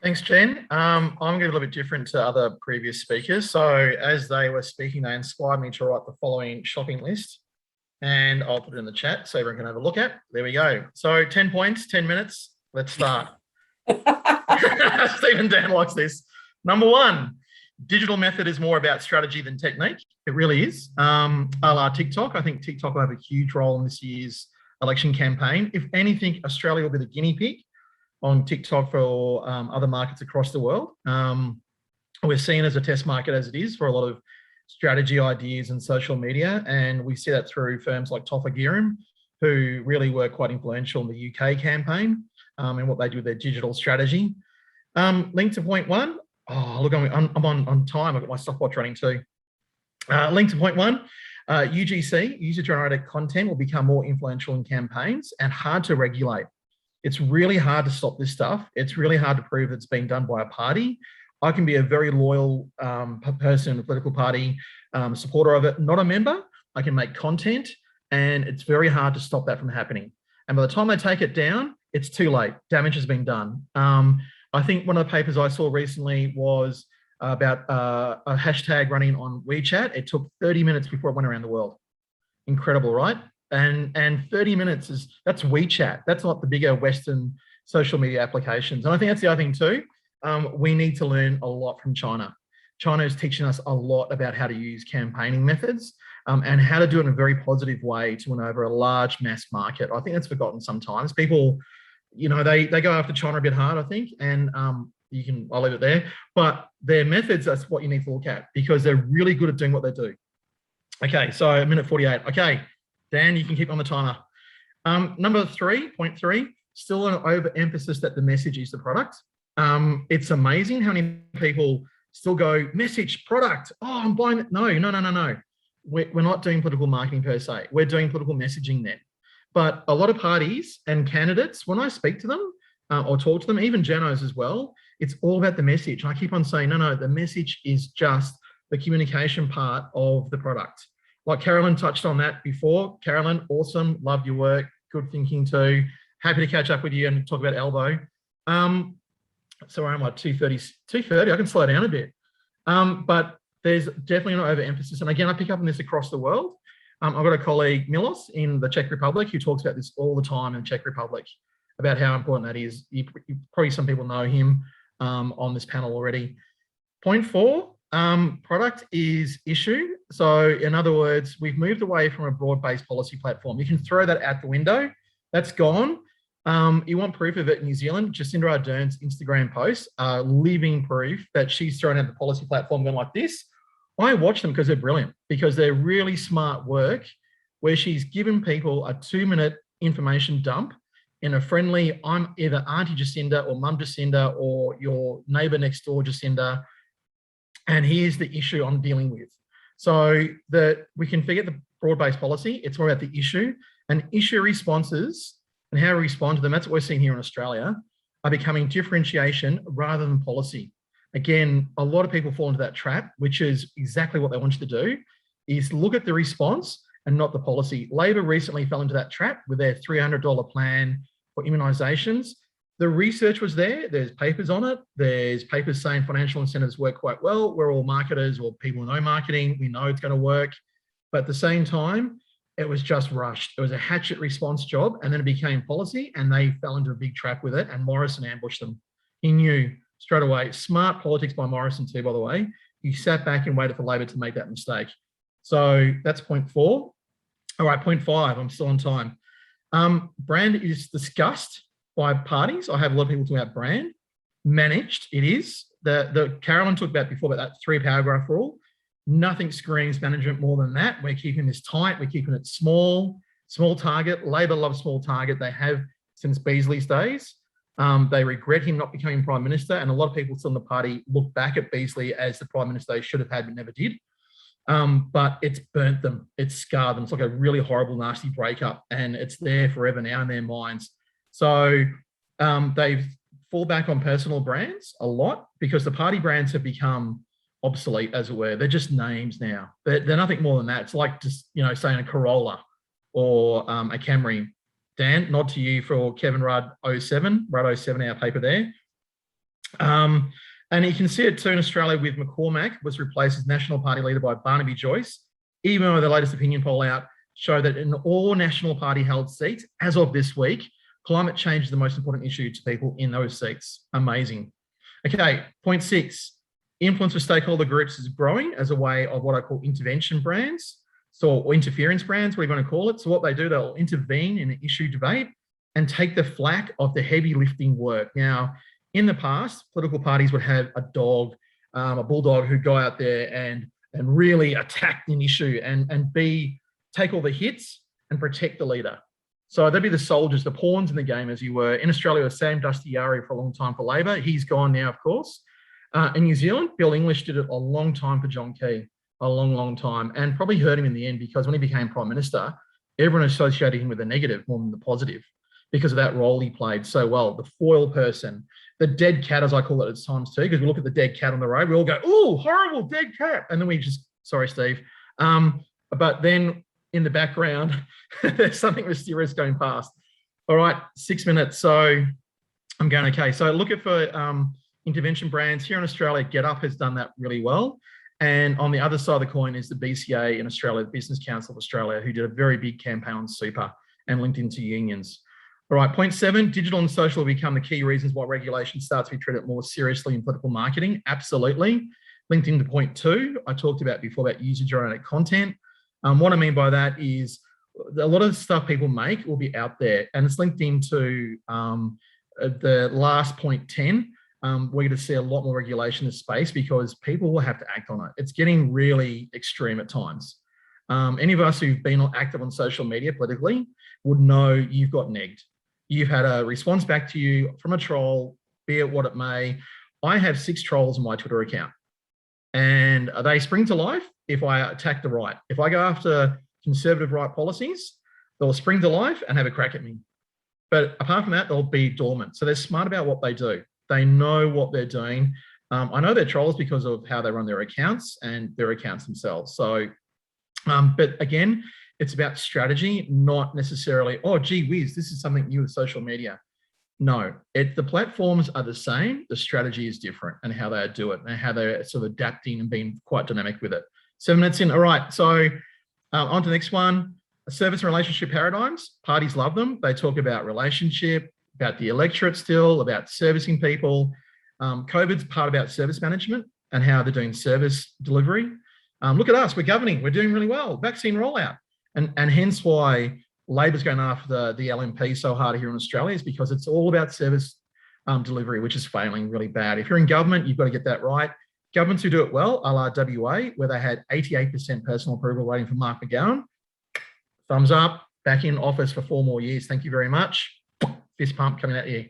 Thanks, Jen. I'm going to be a little bit different to other previous speakers. So as they were speaking, they inspired me to write the following shopping list, and I'll put it in the chat so everyone can have a look at. There we go. So 10 points, 10 minutes. Let's start. Stephen Dan likes this. Number one, digital method is more about strategy than technique. It really is. A la TikTok. I think TikTok will have a huge role in this year's election campaign. If anything, Australia will be the guinea pig on TikTok for other markets across the world. We're seen as a test market as it is for a lot of strategy ideas and social media. And we see that through firms like Toffa, who really were quite influential in the UK campaign and what they do with their digital strategy. Link to point one. Oh, look, I'm on time. I've got my stopwatch running too. Link to point one. UGC, user-generated content, will become more influential in campaigns and hard to regulate. It's really hard to stop this stuff. It's really hard to prove it's been done by a party. I can be a very loyal person in a political party, supporter of it, not a member. I can make content, and it's very hard to stop that from happening. And by the time they take it down, it's too late. Damage has been done. I think one of the papers I saw recently was about a hashtag running on WeChat. It took 30 minutes before it went around the world. Incredible, right? And 30 minutes that's WeChat. That's not the bigger Western social media applications. And I think that's the other thing too. We need to learn a lot from China. China is teaching us a lot about how to use campaigning methods and how to do it in a very positive way to win over a large mass market. I think that's forgotten sometimes. People, they go after China a bit hard, I think, and I'll leave it there. But their methods, that's what you need to look at because they're really good at doing what they do. Okay, so minute 48. Okay, Dan, you can keep on the timer. Number 3.3, still an overemphasis that the message is the product. It's amazing how many people still go, message, product. Oh, I'm buying it. No. We're not doing political marketing per se. We're doing political messaging then. But a lot of parties and candidates, when I speak to them or talk to them, even genos as well, it's all about the message. And I keep on saying, no, the message is just the communication part of the product. Like Carolyn touched on that before. Carolyn, awesome. Loved your work. Good thinking too. Happy to catch up with you and talk about Elbow. So I'm like 2:30. I can slow down a bit. But there's definitely an overemphasis. And again, I pick up on this across the world. I've got a colleague, Milos, in the Czech Republic, who talks about this all the time in the Czech Republic, about how important that is. Probably some people know him on this panel already. Point 4, product is issue. So in other words, we've moved away from a broad-based policy platform. You can throw that out the window. That's gone. You want proof of it in New Zealand? Jacinda Ardern's Instagram posts are living proof that she's thrown out the policy platform going like this. I watch them because they're brilliant, because they're really smart work where she's given people a 2-minute information dump in a friendly, I'm either Auntie Jacinda or Mum Jacinda or your neighbour next door Jacinda, and here's the issue I'm dealing with. So that we can forget the broad-based policy. It's more about the issue, and issue responses and how we respond to them. That's what we're seeing here in Australia, are becoming differentiation rather than policy. Again, a lot of people fall into that trap, which is exactly what they want you to do, is look at the response and not the policy. Labor recently fell into that trap with their $300 plan for immunisations. The research was there. There's papers on it. There's papers saying financial incentives work quite well. We're all marketers or people who know marketing. We know it's going to work. But at the same time, it was just rushed. It was a hatchet response job, and then it became policy, and they fell into a big trap with it, and Morrison ambushed them. He knew straight away. Smart politics by Morrison too, by the way. He sat back and waited for Labor to make that mistake. So that's point 4. All right, point 5. I'm still on time. Brand is discussed by parties. I have a lot of people talking about brand. Managed, it is. The Carolyn talked about before about that 3-paragraph rule. Nothing screams management more than that. We're keeping this tight. We're keeping it small target. Labor loves small target. They have since Beasley's days. They regret him not becoming Prime Minister, and a lot of people still in the party look back at Beasley as the Prime Minister they should have had but never did. But it's burnt them. It's scarred them. It's like a really horrible, nasty breakup, and it's there forever now in their minds. So they've fall back on personal brands a lot because the party brands have become obsolete, as it were. They're just names now. They're nothing more than that. It's like just, saying a Corolla or a Camry. Dan, nod to you for Kevin Rudd 07, Rudd 07, our paper there. And you can see it too in Australia with McCormack was replaced as National Party leader by Barnaby Joyce, even though the latest opinion poll out show that in all National Party held seats, as of this week, climate change is the most important issue to people in those seats. Amazing. Okay, point 6, influence of stakeholder groups is growing as a way of what I call intervention brands, or interference brands, whatever you want to call it. So what they do, they'll intervene in an issue debate and take the flack of the heavy lifting work. Now, in the past, political parties would have a dog, a bulldog who'd go out there and really attack an issue and take all the hits and protect the leader. So they'd be the soldiers, the pawns in the game, as you were. In Australia, it was Sam Dastyari for a long time for Labor. He's gone now, of course. In New Zealand, Bill English did it a long time for John Key, a long, long time, and probably hurt him in the end because when he became Prime Minister, everyone associated him with the negative more than the positive because of that role he played so well. The foil person, the dead cat, as I call it at times too, because we look at the dead cat on the road, we all go, "Ooh, horrible dead cat," and then we just, sorry, Steve. But then in the background, there's something mysterious going past. All right, 6 minutes. So I'm going okay. So look at for intervention brands here in Australia. Get Up has done that really well. And on the other side of the coin is the BCA in Australia, the Business Council of Australia, who did a very big campaign on super and linked into unions. All right, point 7, digital and social will become the key reasons why regulation starts to be treated more seriously in political marketing. Absolutely. Linked into point 2, I talked about before about user-generated content. What I mean by that is a lot of the stuff people make will be out there, and it's linked into the last point 10. We're going to see a lot more regulation in this space because people will have to act on it. It's getting really extreme at times. Any of us who've been active on social media politically would know you've got negged. You've had a response back to you from a troll, be it what it may. I have 6 trolls on my Twitter account, and they spring to life if I attack the right. If I go after conservative right policies, they'll spring to life and have a crack at me. But apart from that, they'll be dormant. So they're smart about what they do. They know what they're doing. I know they're trolls because of how they run their accounts and their accounts themselves. So, but again, it's about strategy, not necessarily, oh, gee whiz, this is something new with social media. No, the platforms are the same. The strategy is different and how they do it and how they're sort of adapting and being quite dynamic with it. 7 minutes in. All right. So on to the next one. Service and relationship paradigms. Parties love them. They talk about relationship, about the electorate still, about servicing people. COVID's part about service management and how they're doing service delivery. Look at us. We're governing. We're doing really well. Vaccine rollout. And hence why Labor's going after the LNP so hard here in Australia is because it's all about service delivery, which is failing really bad. If you're in government, you've got to get that right. Governments who do it well, a la WA, where they had 88% personal approval rating for Mark McGowan. Thumbs up, back in office for 4 more years. Thank you very much. Fist pump coming at you.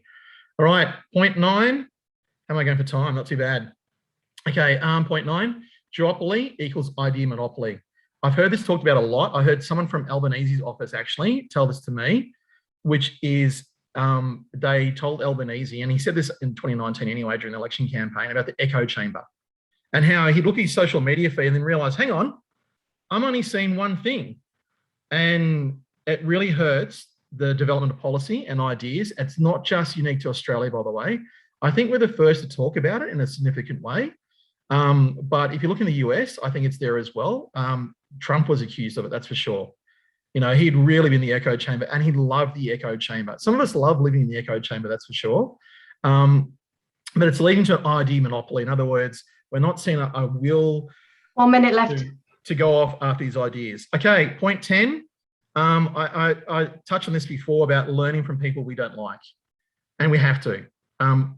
All right, point 9. How am I going for time? Not too bad. Okay, point 9, duopoly equals idea monopoly. I've heard this talked about a lot. I heard someone from Albanese's office actually tell this to me, which is they told Albanese, and he said this in 2019 anyway during the election campaign, about the echo chamber and how he'd look at his social media feed and then realise, hang on, I'm only seeing one thing. And it really hurts the development of policy and ideas. It's not just unique to Australia, by the way. I think we're the first to talk about it in a significant way. But if you look in the US, I think it's there as well. Trump was accused of it, that's for sure. You know, he'd really been in the echo chamber and he loved the echo chamber. Some of us love living in the echo chamber, that's for sure. But it's leading to an ID monopoly. In other words, we're not seeing a will 1 minute left to go off after these ideas. Okay, point 10. I touched on this before about learning from people we don't like, and we have to.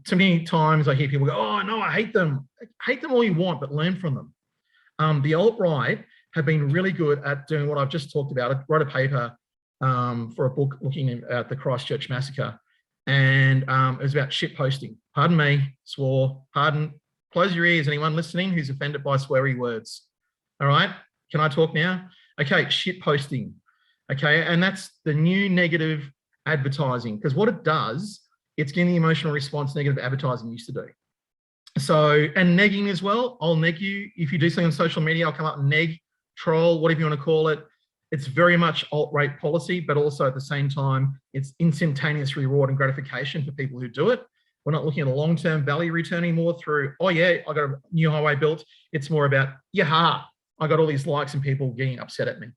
Too many times I hear people go, oh, no, I hate them. Hate them all you want, but learn from them. The alt-right have been really good at doing what I've just talked about. I wrote a paper for a book looking at the Christchurch massacre, and it was about shit posting. Pardon me, swore, pardon. Close your ears, anyone listening who's offended by sweary words. All right, can I talk now? Okay, shit posting. Okay, and that's the new negative advertising, because what it does, it's getting the emotional response negative advertising used to do. So, and negging as well. I'll neg you. If you do something on social media, I'll come up and neg, troll, whatever you want to call it. It's very much alt-right policy, but also at the same time, it's instantaneous reward and gratification for people who do it. We're not looking at a long-term value return anymore through, oh yeah, I got a new highway built. It's more about, yeah, I got all these likes and people getting upset at me.